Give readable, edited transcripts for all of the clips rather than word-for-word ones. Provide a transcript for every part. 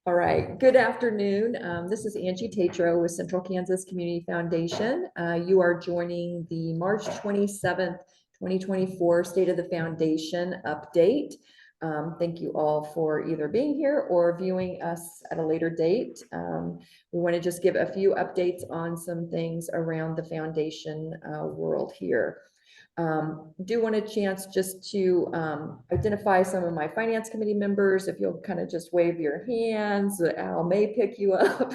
All right, good afternoon. This is Angie Tatro with Central Kansas Community Foundation. You are joining the March 27th, 2024 State of the Foundation update. Thank you all for either being here or viewing us at a later date. We want to just give a few updates on some things around the foundation world here. Do want a chance just to identify some of my finance committee members. If you'll kind of just wave your hands, Al may pick you up.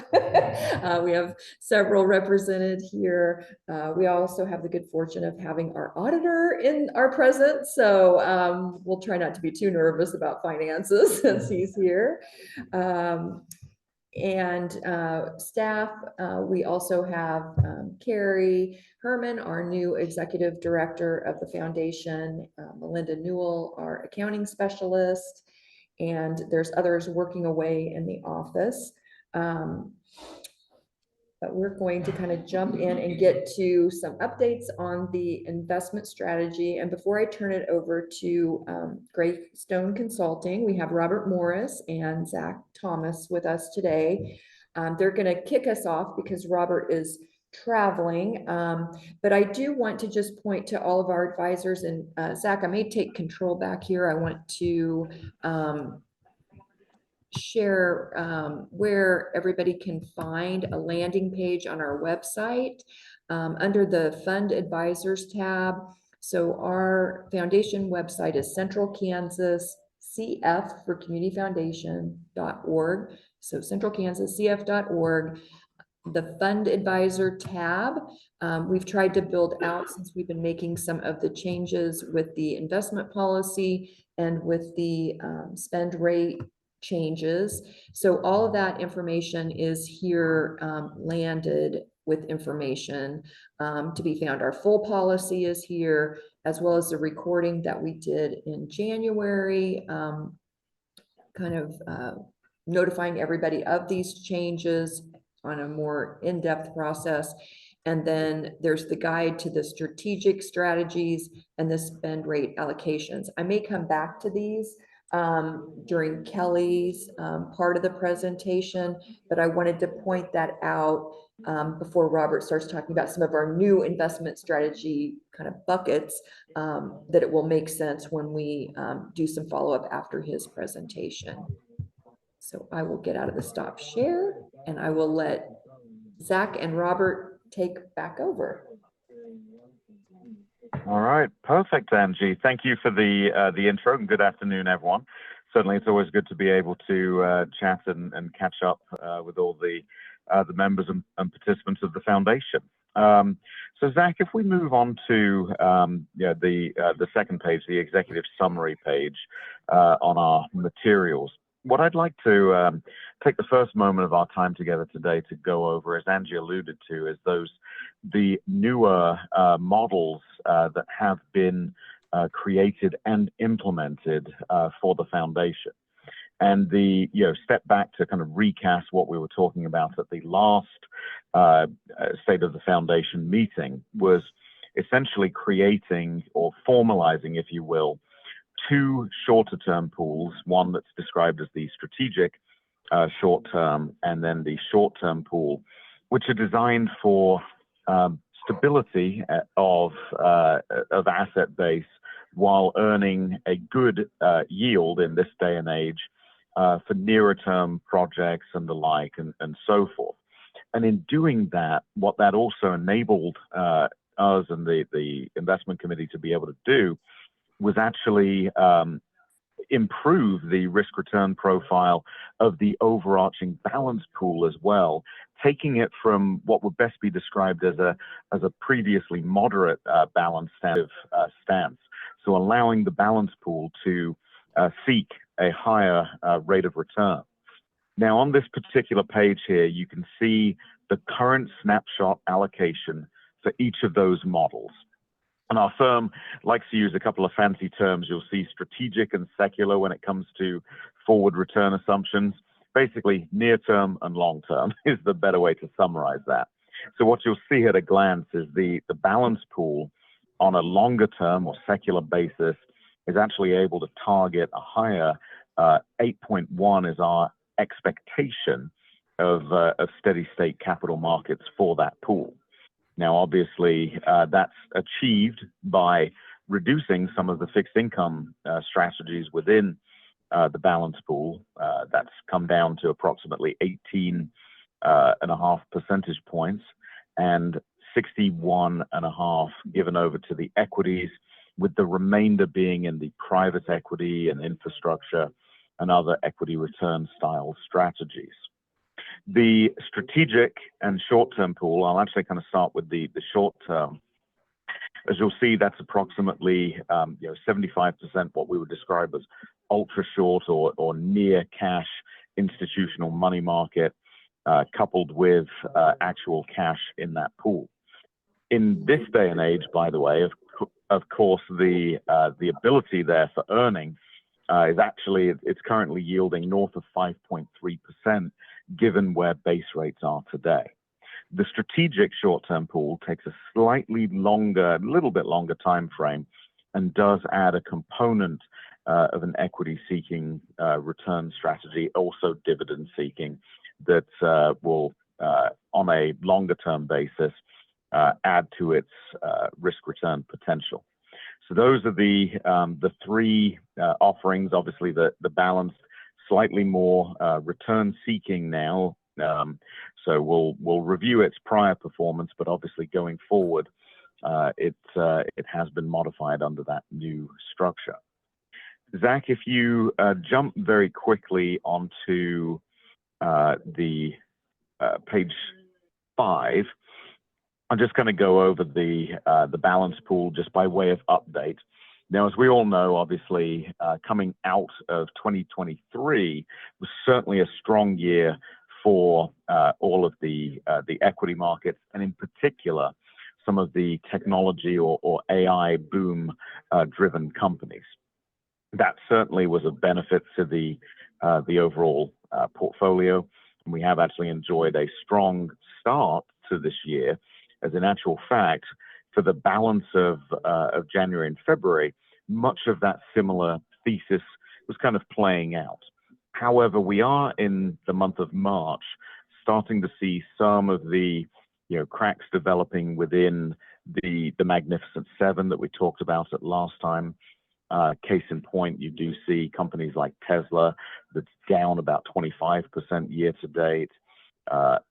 We have several represented here. We also have the good fortune of having our auditor in our presence. So we'll try not to be too nervous about finances since he's here. And staff, we also have Carrie Herman, our new executive director of the foundation, Melinda Newell, our accounting specialist, and there's others working away in the office. But we're going to kind of jump in and get to some updates on the investment strategy. And before I turn it over to Greystone Consulting, we have Robert Morris and Zach Thomas with us today. They're going to kick us off because Robert is traveling. But I do want to just point to all of our advisors, and Zach, I may take control back here. I want to share where everybody can find a landing page on our website under the Fund Advisors tab. So our foundation website is Central Kansas CF for Community Foundation.org. So centralkansascf.org. The Fund Advisor tab, we've tried to build out since we've been making some of the changes with the investment policy and with the spend rate changes. So all of that information is here landed with information to be found. Our full policy is here, as well as the recording that we did in January, kind of notifying everybody of these changes on a more in-depth process. And then there's the guide to the strategic strategies and the spend rate allocations. I may come back to these during Kelly's part of the presentation, but I wanted to point that out before Robert starts talking about some of our new investment strategy kind of buckets, that it will make sense when we do some follow-up after his presentation. So I will get out of the stop share and I will let Zach and Robert take back over. All right, perfect, Angie. Thank you for the intro, and good afternoon, everyone. Certainly, it's always good to be able to chat and catch up with all the members and participants of the foundation. So, Zach, if we move on to the second page, the executive summary page on our materials. What I'd like to take the first moment of our time together today to go over, as Angie alluded to, is the newer models that have been created and implemented for the foundation. And the step back to kind of recast what we were talking about at the last State of the Foundation meeting was essentially creating or formalizing, if you will, two shorter term pools, one that's described as the strategic short term, and then the short term pool, which are designed for stability of asset base while earning a good yield in this day and age for nearer term projects and the like, and so forth. And in doing that, what that also enabled us and the investment committee to be able to do was actually improve the risk return profile of the overarching balance pool as well, taking it from what would best be described as a previously moderate balance stance. So allowing the balance pool to seek a higher rate of return. Now on this particular page here, you can see the current snapshot allocation for each of those models. And our firm likes to use a couple of fancy terms. You'll see strategic and secular when it comes to forward return assumptions. Basically, near term and long term is the better way to summarize that. So what you'll see at a glance is the balance pool on a longer term or secular basis is actually able to target a higher 8.1 is our expectation of steady state capital markets for that pool. Now, obviously, that's achieved by reducing some of the fixed income strategies within the balance pool. That's come down to approximately 18.5 percentage points, and 61.5 given over to the equities, with the remainder being in the private equity and infrastructure and other equity return style strategies. The strategic and short-term pool, I'll actually kind of start with the short-term. As you'll see, that's approximately 75% what we would describe as ultra short or near cash institutional money market, coupled with actual cash in that pool. In this day and age, by the way, of course, the ability there for earning is actually, it's currently yielding north of 5.3%, given where base rates are today. The strategic short-term pool takes a slightly longer, a little bit longer time frame, and does add a component of an equity-seeking return strategy, also dividend-seeking, that will, on a longer-term basis, add to its risk-return potential. So those are the three offerings. Obviously, the balanced, slightly more return-seeking now. So we'll review its prior performance, but obviously going forward, it has been modified under that new structure. Zach, if you jump very quickly onto the page 5, I'm just going to go over the balance pool just by way of update. Now, as we all know, obviously, coming out of 2023 was certainly a strong year for all of the equity markets, and in particular, some of the technology or AI boom driven companies. That certainly was a benefit to the overall portfolio. And we have actually enjoyed a strong start to this year, as in actual fact, for the balance of January and February, much of that similar thesis was kind of playing out. However, we are in the month of March starting to see some of the cracks developing within the Magnificent Seven that we talked about at last time. Case in point, you do see companies like Tesla that's down about 25% year to date.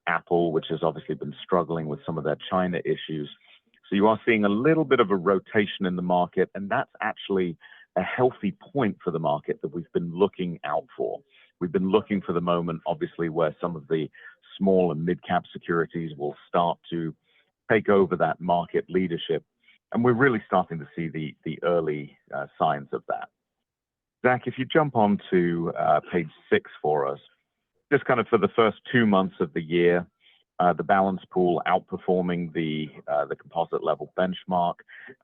Apple, which has obviously been struggling with some of their China issues. So you are seeing a little bit of a rotation in the market, and that's actually a healthy point for the market that we've been looking out for. We've been looking for the moment, obviously, where some of the small and mid-cap securities will start to take over that market leadership. And we're really starting to see the early signs of that. Zach, if you jump on to page 6 for us, just kind of for the first 2 months of the year, the balance pool outperforming the composite level benchmark,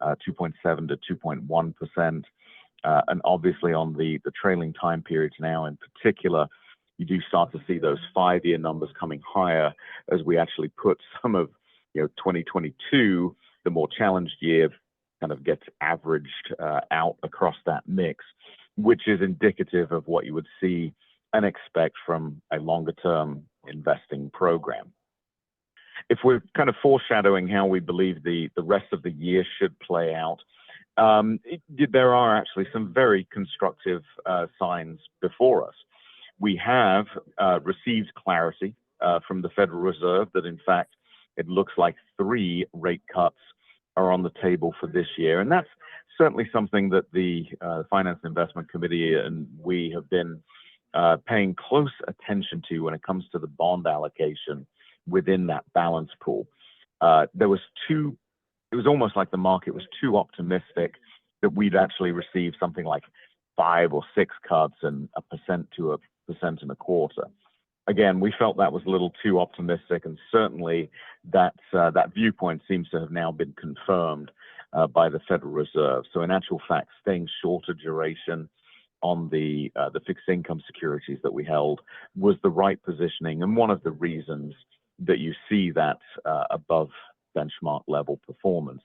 2.7 to 2.1%. And obviously on the trailing time periods now in particular, you do start to see those 5-year numbers coming higher as we actually put some of 2022, the more challenged year, kind of gets averaged out across that mix, which is indicative of what you would see and expect from a longer term investing program. If we're kind of foreshadowing how we believe the rest of the year should play out, there are actually some very constructive signs before us. We have received clarity from the Federal Reserve that, in fact, it looks like 3 rate cuts are on the table for this year. And that's certainly something that the Finance and Investment Committee and we have been paying close attention to when it comes to the bond allocation within that balance pool. It was almost like the market was too optimistic that we'd actually receive something like 5 or 6 cuts and 1% to 1.25%. Again, we felt that was a little too optimistic, and certainly that viewpoint seems to have now been confirmed by the Federal Reserve. So in actual fact, staying shorter duration on the fixed income securities that we held was the right positioning, and one of the reasons that you see that above benchmark level performance.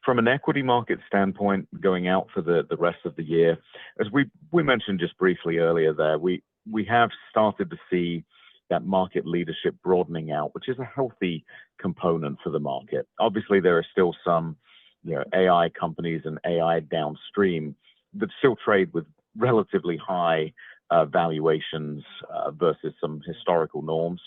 From an equity market standpoint, going out for the rest of the year, as we mentioned just briefly earlier there, we we have started to see that market leadership broadening out, which is a healthy component for the market. Obviously, there are still some, AI companies and AI downstream that still trade with relatively high valuations versus some historical norms.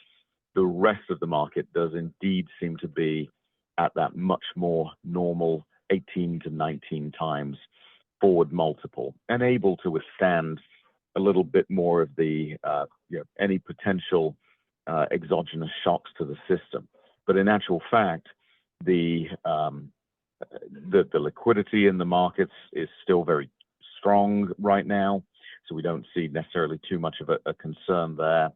The rest of the market does indeed seem to be at that much more normal 18 to 19 times forward multiple and able to withstand a little bit more of the any potential exogenous shocks to the system. But in actual fact, the liquidity in the markets is still very strong right now, so we don't see necessarily too much of a concern there.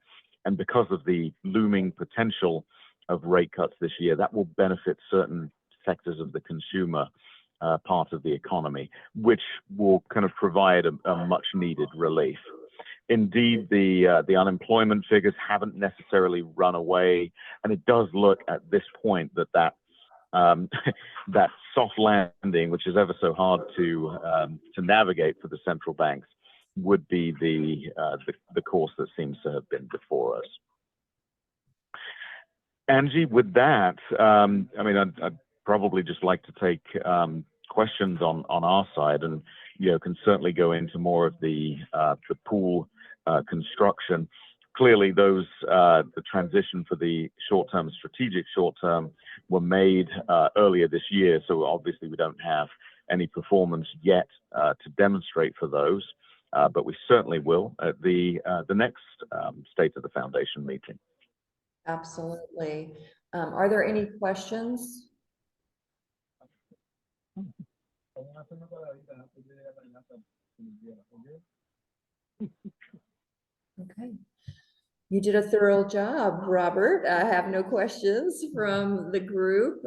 And because of the looming potential of rate cuts this year, that will benefit certain sectors of the consumer part of the economy, which will kind of provide a much needed relief. Indeed, the unemployment figures haven't necessarily run away, and it does look at this point that that soft landing, which is ever so hard to navigate for the central banks, would be the course that seems to have been before us. Angie, with that, I'd probably just like to take questions on our side, and can certainly go into more of the pool construction. Clearly, the transition for the short-term, strategic short-term, were made earlier this year, so obviously we don't have any performance yet to demonstrate for those, but we certainly will at the next State of the Foundation meeting. Absolutely. Are there any questions? Okay. You did a thorough job, Robert. I have no questions from the group.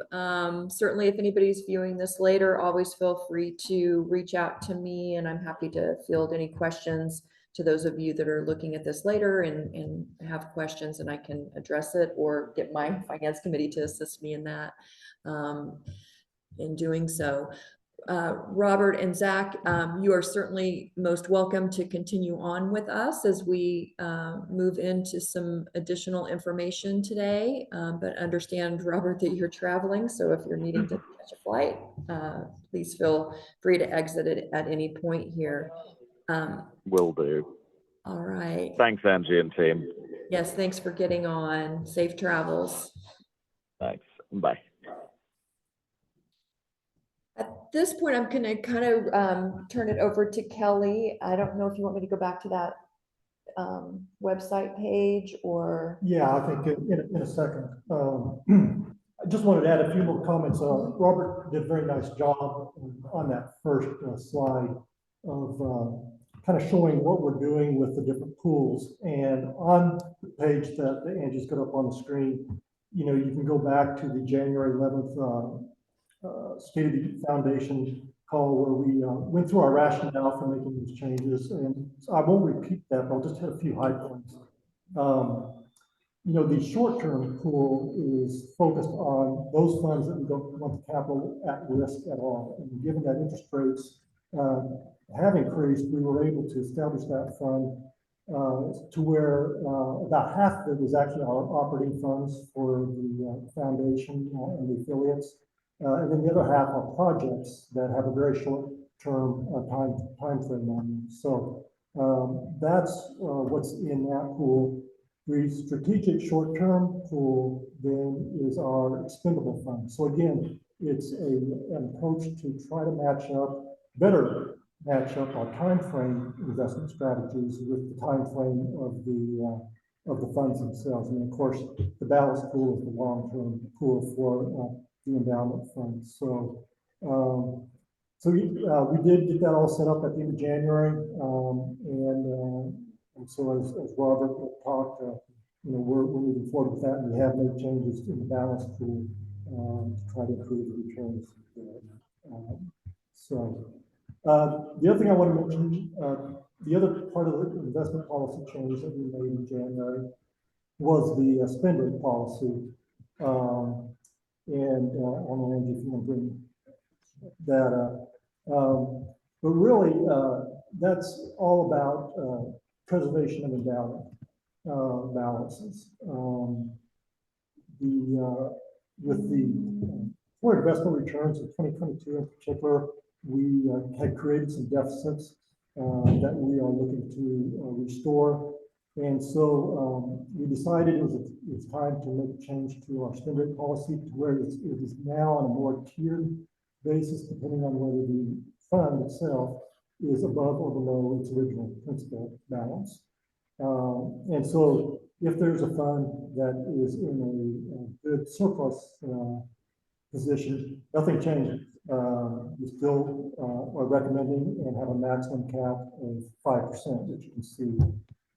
Certainly, if anybody's viewing this later, always feel free to reach out to me, and I'm happy to field any questions to those of you that are looking at this later and have questions, and I can address it or get my finance committee to assist me in that, in doing so. Robert and Zach, you are certainly most welcome to continue on with us as we move into some additional information today, but understand, Robert, that you're traveling, so if you're needing to catch a flight, please feel free to exit it at any point here. Will do. All right. Thanks, Angie and team. Yes, thanks for getting on. Safe travels. Thanks. Bye. At this point, I'm going to kind of turn it over to Kelly. I don't know if you want me to go back to that website page or. Yeah, I think in a second. I just wanted to add a few more comments. Robert did a very nice job on that first slide of kind of showing what we're doing with the different pools. And on the page that Angie's got up on the screen, you can go back to the January 11th State of the Foundation call where we went through our rationale for making these changes. And so I won't repeat that, but I'll just hit a few high points. The short-term pool is focused on those funds that we don't want the capital at risk at all. And given that interest rates have increased, we were able to establish that fund to where about half of it is actually our operating funds for the foundation and the affiliates. And then the other half are projects that have a very short-term time frame on them. So that's what's in that pool. The strategic short-term pool then is our expendable fund. So again, it's an approach to try to better match up our time frame investment strategies with the time frame of the funds themselves. And of course, the ballast pool is the long-term pool for the endowment fund. So we did get that all set up at the end of January, and so as Robert talked, we're moving forward with that, and we have made changes in the balance pool to try to improve the returns. The other thing I want to mention, the other part of the investment policy change that we made in January was the spend rate policy. And I don't know, Angie, if you want to bring that up. But really, that's all about preservation of endowment balances. With the poor investment returns in 2022 in particular, we had created some deficits that we are looking to restore. And so we decided it's time to make a change to our spend rate policy to where it is now on a more tiered basis, depending on whether the fund itself is above or below its original principal balance. And so if there's a fund that is in a good surplus position, nothing changes. We still are recommending and have a maximum cap of 5%, which you can see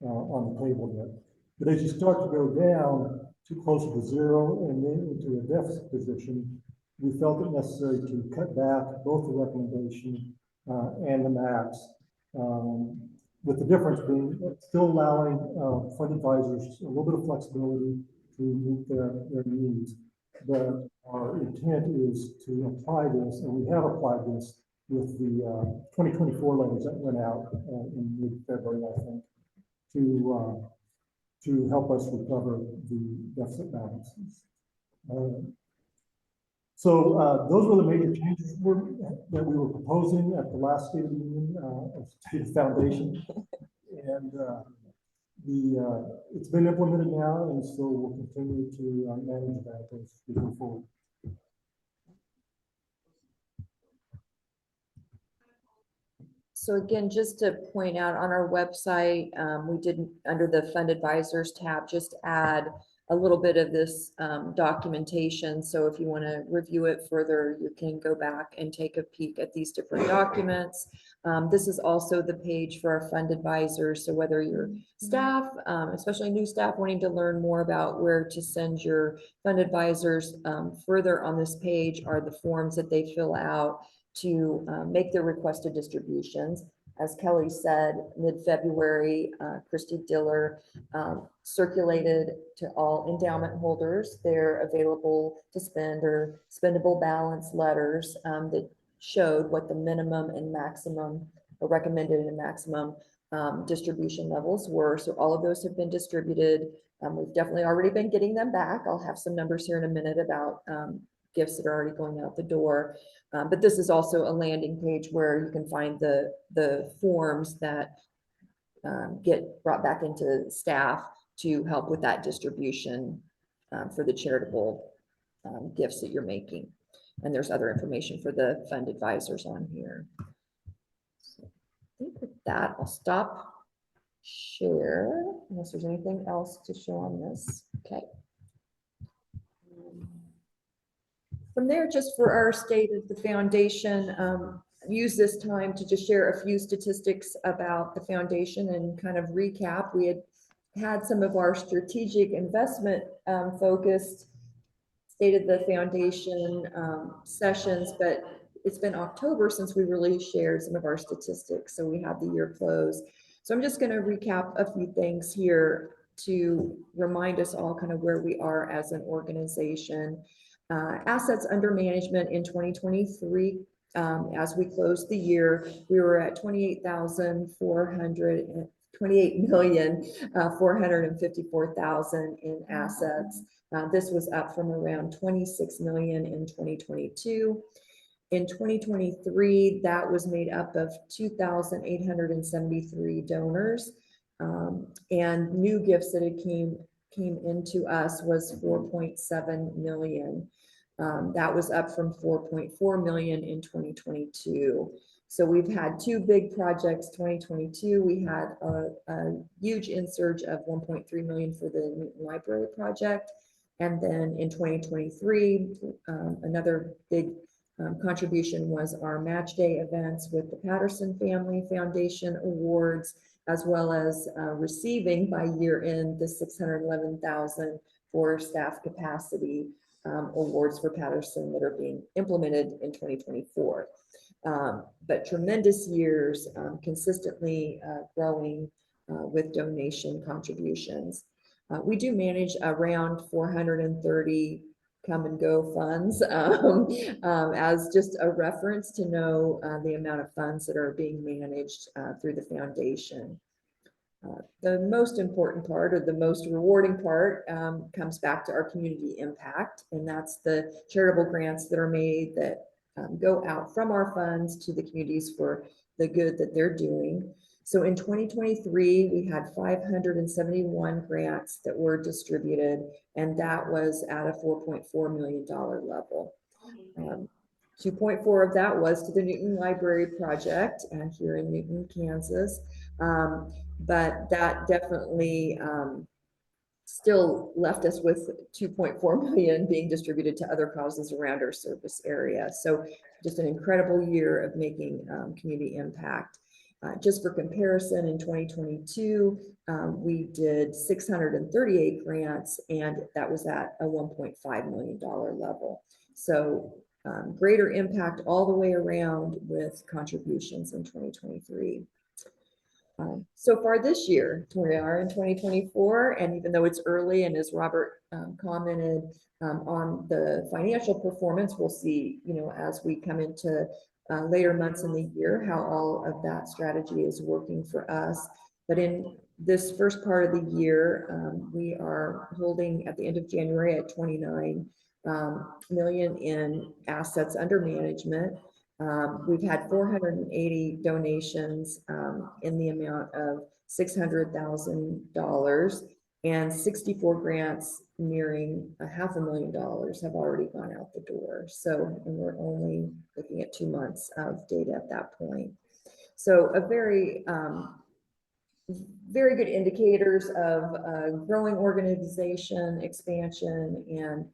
on the table there. But as you start to go down to closer to zero and then into a deficit position, we felt it necessary to cut back both the recommendation and the max, with the difference being still allowing fund advisors a little bit of flexibility to meet their needs. But our intent is to apply this, and we have applied this with the 2024 letters that went out in mid-February, I think, to help us recover the deficit balances. So those were the major changes that we were proposing at the last State of the Union of State of Foundation, and it's been implemented now, and so we'll continue to manage that as we go forward. So again, just to point out on our website, we did under the Fund Advisors tab, just add a little bit of this documentation. So if you want to review it further, you can go back and take a peek at these different documents. This is also the page for our fund advisors. So whether you're staff, especially new staff wanting to learn more about where to send your fund advisors, further on this page are the forms that they fill out to make their requested distributions. As Kelly said, mid-February, Christy Diller circulated to all endowment holders their available to spend or spendable balance letters that showed what the minimum and maximum or recommended and maximum distribution levels were. So all of those have been distributed. We've definitely already been getting them back. I'll have some numbers here in a minute about gifts that are already going out the door. But this is also a landing page where you can find the forms that get brought back into staff to help with that distribution for the charitable gifts that you're making. And there's other information for the fund advisors on here. So I think with that, I'll stop share unless there's anything else to show on this. Okay. From there, just for our state of the foundation, use this time to just share a few statistics about the foundation and kind of recap. We had some of our strategic investment focused state of the foundation sessions, but it's been October since we really shared some of our statistics. So we have the year close. So I'm just going to recap a few things here to remind us all kind of where we are as an organization. Assets under management in 2023, as we closed the year, we were at 28,454,000 in assets. This was up from around 26 million in 2022. In 2023, that was made up of 2,873 donors, and new gifts that it came into us was 4.7 million. That was up from 4.4 million in 2022. So we've had two big projects. 2022, we had a huge insurge of 1.3 million for the Newton Library project. And then in 2023, another big contribution was our match day events with the Patterson Family Foundation Awards, as well as receiving by year end the 611,000 for staff capacity awards for Patterson that are being implemented in 2024. But tremendous years, consistently growing with donation contributions. We do manage around 430 come and go funds as just a reference to know the amount of funds that are being managed through the foundation. The most important part, or the most rewarding part, comes back to our community impact, and that's the charitable grants that are made that go out from our funds to the communities for the good that they're doing. So in 2023, we had 571 grants that were distributed, and that was at a $4.4 million level. 2.4 of that was to the Newton Library Project here in Newton, Kansas. But that definitely still left us with 2.4 million being distributed to other causes around our service area. So just an incredible year of making community impact. Just for comparison, in 2022, we did 638 grants, and that was at a $1.5 million level. So greater impact all the way around with contributions in 2023. So far this year, we are in 2024, and even though it's early, and as Robert commented on the financial performance, we'll see, as we come into later months in the year, how all of that strategy is working for us. But in this first part of the year, we are holding at the end of January at 29 million in assets under management. We've had 480 donations in the amount of $600,000, and 64 grants nearing $500,000 have already gone out the door. So, and we're only looking at 2 months of data at that point. So a very good indicators of growing organization, expansion, and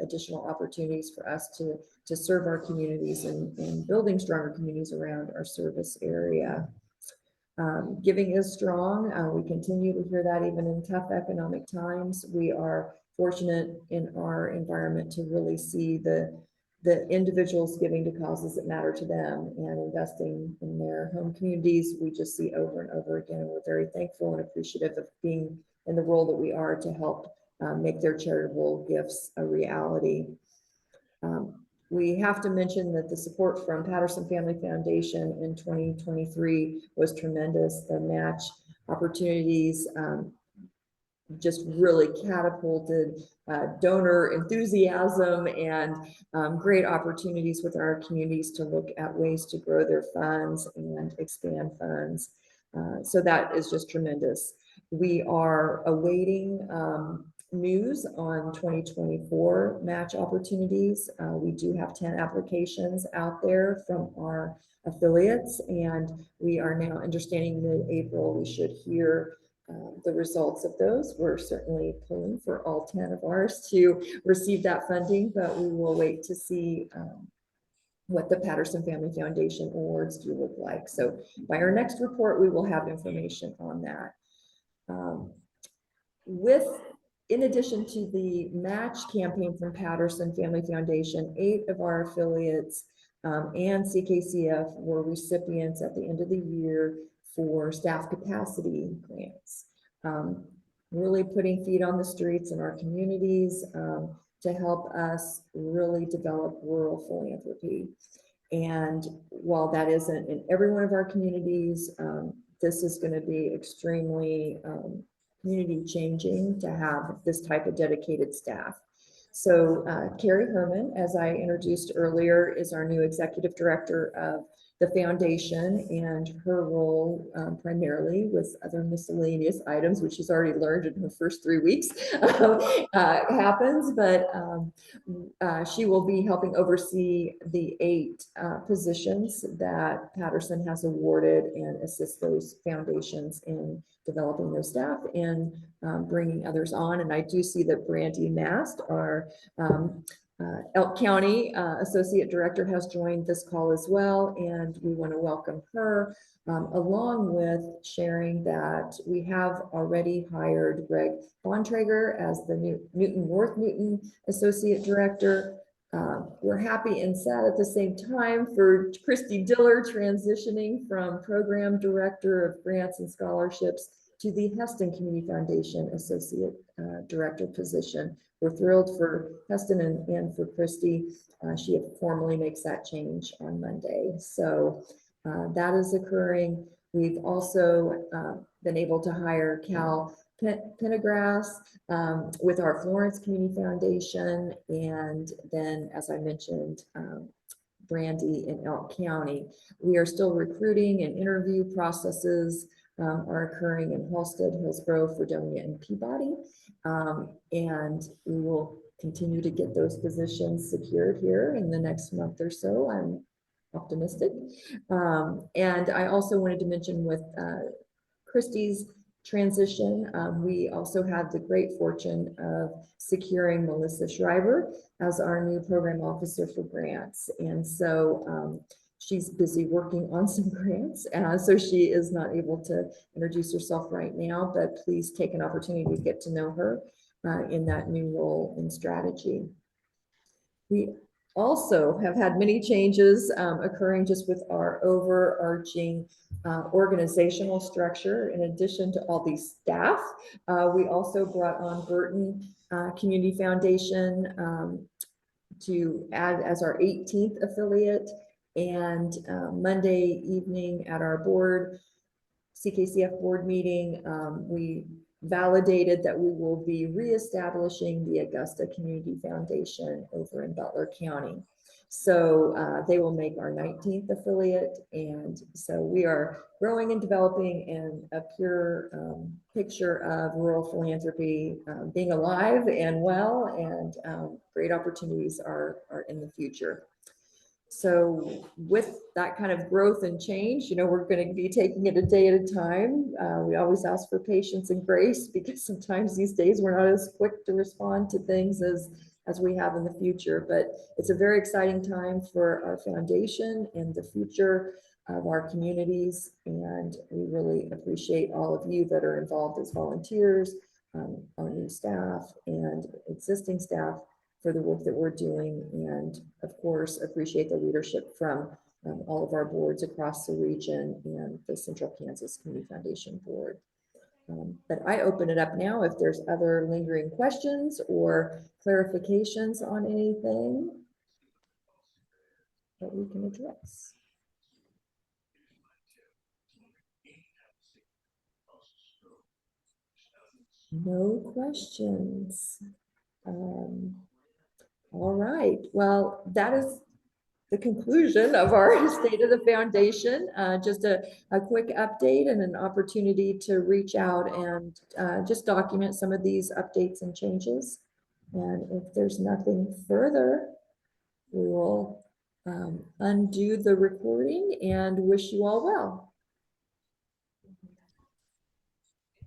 additional opportunities for us to serve our communities and building stronger communities around our service area. Giving is strong. We continue to hear that even in tough economic times. We are fortunate in our environment to really see the individuals giving to causes that matter to them and investing in their home communities. We just see over and over again, and we're very thankful and appreciative of being in the role that we are to help make their charitable gifts a reality. We have to mention that the support from Patterson Family Foundation in 2023 was tremendous. The match opportunities just really catapulted donor enthusiasm and great opportunities with our communities to look at ways to grow their funds and expand funds. So that is just tremendous. We are awaiting news on 2024 match opportunities. We do have 10 applications out there from our affiliates, and we are now understanding mid-April we should hear the results of those. We're certainly pulling for all 10 of ours to receive that funding, but we will wait to see what the Patterson Family Foundation awards do look like. So by our next report, we will have information on that. In addition to the match campaign from Patterson Family Foundation, 8 of our affiliates and CKCF were recipients at the end of the year for staff capacity grants. Really putting feet on the streets in our communities to help us really develop rural philanthropy. And while that isn't in every one of our communities, this is going to be extremely community changing to have this type of dedicated staff. So Carrie Herman, as I introduced earlier, is our new executive director of the foundation, and her role primarily with other miscellaneous items, which she's already learned in her first 3 weeks, happens, but she will be helping oversee the 8 positions that Patterson has awarded and assist those foundations in developing their staff and bringing others on. And I do see that Brandy Mast, our Elk County Associate Director, has joined this call as well, and we want to welcome her, along with sharing that we have already hired Greg Bontrager as the North Newton Associate Director. We're happy and sad at the same time for Christy Diller transitioning from Program Director of Grants and Scholarships to the Heston Community Foundation Associate Director position. We're thrilled for Heston and for Christy. She formally makes that change on Monday. So that is occurring. We've also been able to hire Cal Pendergrass with our Florence Community Foundation, and then, as I mentioned, Brandy in Elk County. We are still recruiting, and interview processes are occurring in Halstead, Hillsborough, Fredonia, and Peabody. And we will continue to get those positions secured here in the next month or so. I'm optimistic. And I also wanted to mention with Christie's transition, we also had the great fortune of securing Melissa Schreiber as our new program officer for grants. And so she's busy working on some grants, so she is not able to introduce herself right now, but please take an opportunity to get to know her in that new role in strategy. We also have had many changes occurring just with our overarching organizational structure. In addition to all these staff, we also brought on Burton Community Foundation to add as our 18th affiliate. And Monday evening at our board, CKCF board meeting, we validated that we will be reestablishing the Augusta Community Foundation over in Butler County. So they will make our 19th affiliate. And so we are growing and developing in a pure picture of rural philanthropy being alive and well, and great opportunities are in the future. So with that kind of growth and change, we're going to be taking it a day at a time. We always ask for patience and grace, because sometimes these days we're not as quick to respond to things as we have in the future. But it's a very exciting time for our foundation and the future of our communities. And we really appreciate all of you that are involved as volunteers, our new staff and existing staff, for the work that we're doing, and of course appreciate the leadership from all of our boards across the region and the Central Kansas Community Foundation Board. But I open it up now if there's other lingering questions or clarifications on anything that we can address. No questions. All right, well, that is the conclusion of our State of the Foundation. Just a quick update and an opportunity to reach out and just document some of these updates and changes. And if there's nothing further, we will undo the recording and wish you all well.